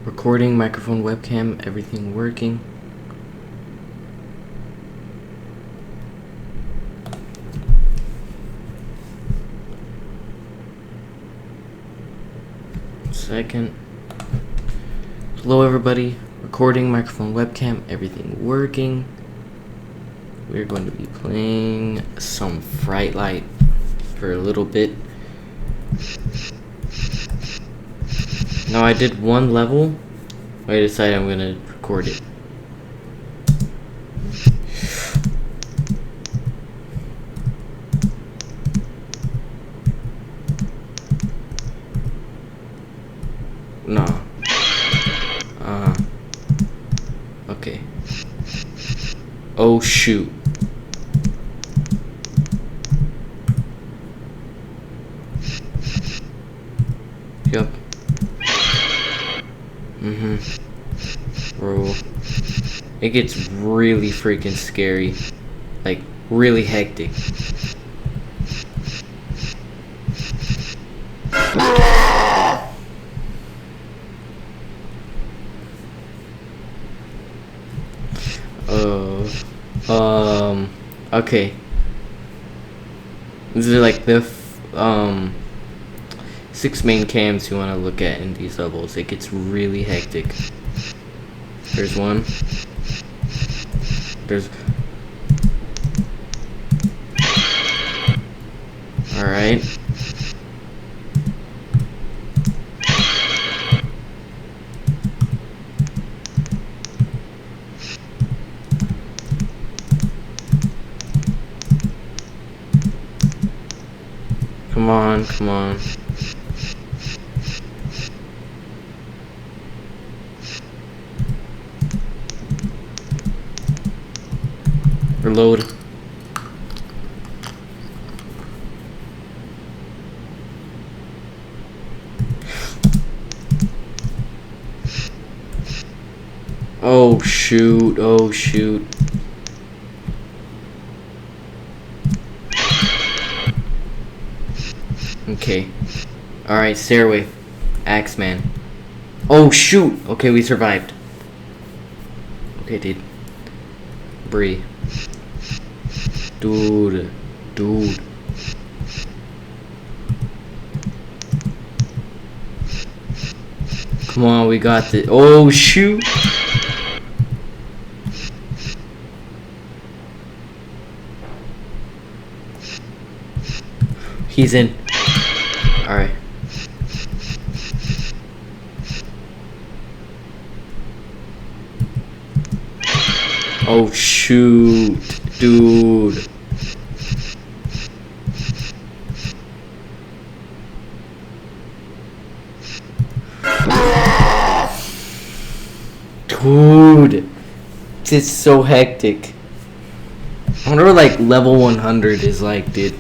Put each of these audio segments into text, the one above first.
Recording, microphone, webcam, everything working. Second. Hello everybody. Recording, microphone, webcam, everything working. We're going to be playing some Fright for a little bit. Now I did one level. I decided I'm gonna record it. No. Okay. Oh shoot. Yup. Bro. It gets really freaking scary. Like, really hectic. Okay. These are like the 6 main cams you want to look at in these levels. It gets really hectic. There's one. There's... Alright. Come on, come on. Reload. Oh shoot, oh shoot. Okay. Alright, stairway. Axeman. Oh shoot! Okay, we survived. Okay, dude. Bree. Dude. Come on, we got this. Oh shoot! He's in. Alright. Oh shoot, dude. Dude, it's so hectic. I wonder what like level 100 is like, dude.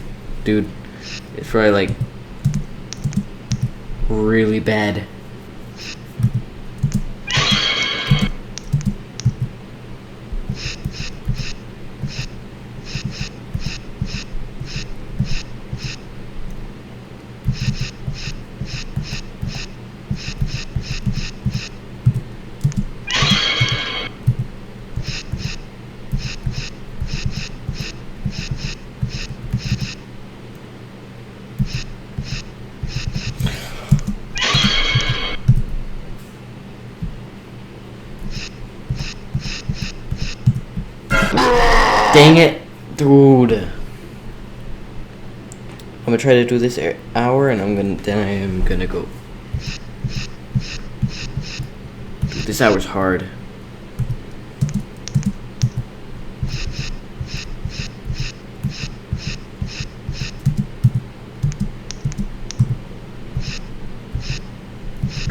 It's probably like really bad. Dang it, dude. I'm gonna try to do this hour, and then I am gonna go. Dude, this hour's hard.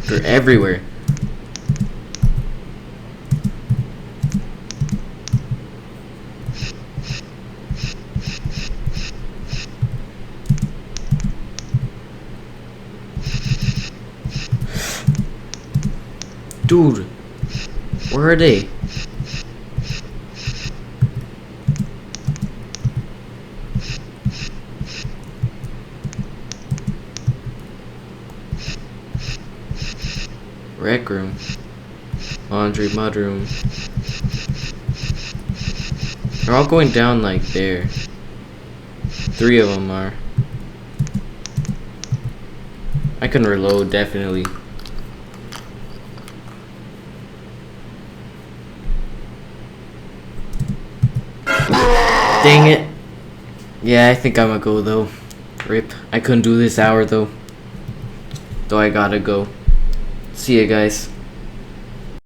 They're everywhere. Dude, where are they? Rec room. Laundry, mudroom. They're all going down like there. 3 of them are. I can reload, definitely. Dang it. Yeah, I think I'm gonna go though. Rip. I couldn't do this hour though. Though I gotta go. See ya, guys.